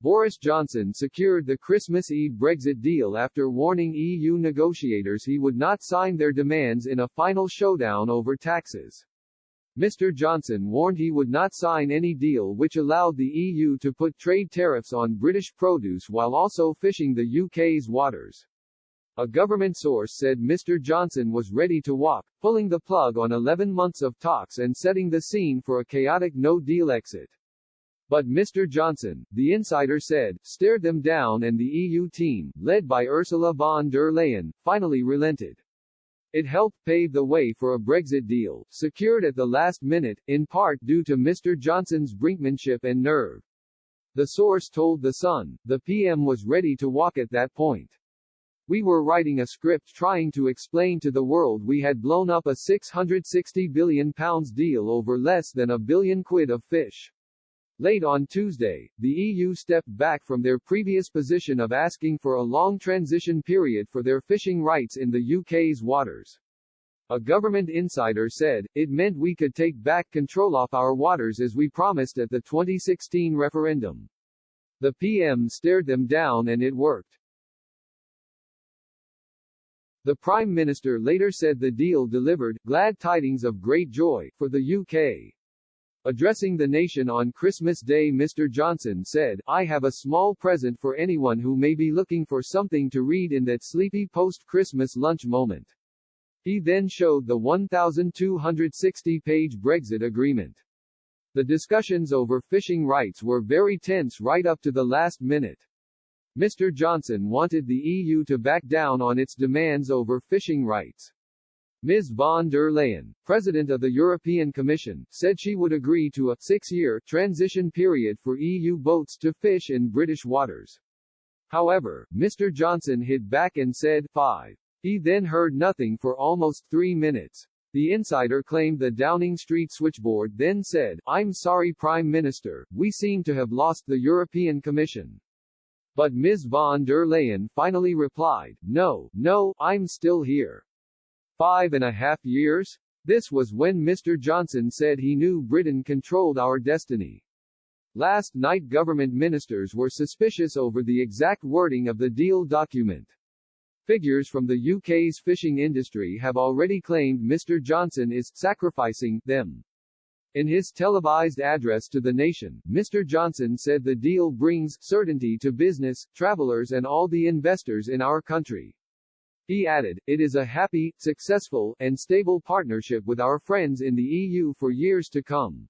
Boris Johnson secured the Christmas Eve Brexit deal after warning EU negotiators he would not sign their demands in a final showdown over taxes. Mr. Johnson warned he would not sign any deal which allowed the EU to put trade tariffs on British produce while also fishing the UK's waters. A government source said Mr. Johnson was ready to walk, pulling the plug on 11 months of talks and setting the scene for a chaotic no-deal exit. But Mr. Johnson, the insider said, stared them down and the EU team, led by Ursula von der Leyen, finally relented. It helped pave the way for a Brexit deal, secured at the last minute, in part due to Mr. Johnson's brinkmanship and nerve. The source told The Sun, the PM was ready to walk at that point. We were writing a script trying to explain to the world we had blown up a £660 billion deal over less than £1 billion of fish. Late on Tuesday, the EU stepped back from their previous position of asking for a long transition period for their fishing rights in the UK's waters. A government insider said, it meant we could take back control of our waters as we promised at the 2016 referendum. The PM stared them down and it worked. The Prime Minister later said the deal delivered glad tidings of great joy for the UK. Addressing the nation on Christmas Day, Mr. Johnson said, I have a small present for anyone who may be looking for something to read in that sleepy post-Christmas lunch moment. He then showed the 1,260-page Brexit agreement. The discussions over fishing rights were very tense right up to the last minute. Mr. Johnson wanted the EU to back down on its demands over fishing rights. Ms. von der Leyen, President of the European Commission, said she would agree to a 6-year transition period for EU boats to fish in British waters. However, Mr. Johnson hit back and said 5. He then heard nothing for almost 3 minutes. The insider claimed the Downing Street switchboard then said, I'm sorry Prime Minister, we seem to have lost the European Commission. But Ms. von der Leyen finally replied, no, I'm still here. 5.5 years? This was when Mr. Johnson said he knew Britain controlled our destiny. Last night government ministers were suspicious over the exact wording of the deal document. Figures from the UK's fishing industry have already claimed Mr. Johnson is sacrificing them. In his televised address to the nation, Mr. Johnson said the deal brings certainty to business, travelers and all the investors in our country. He added, it is a happy, successful, and stable partnership with our friends in the EU for years to come.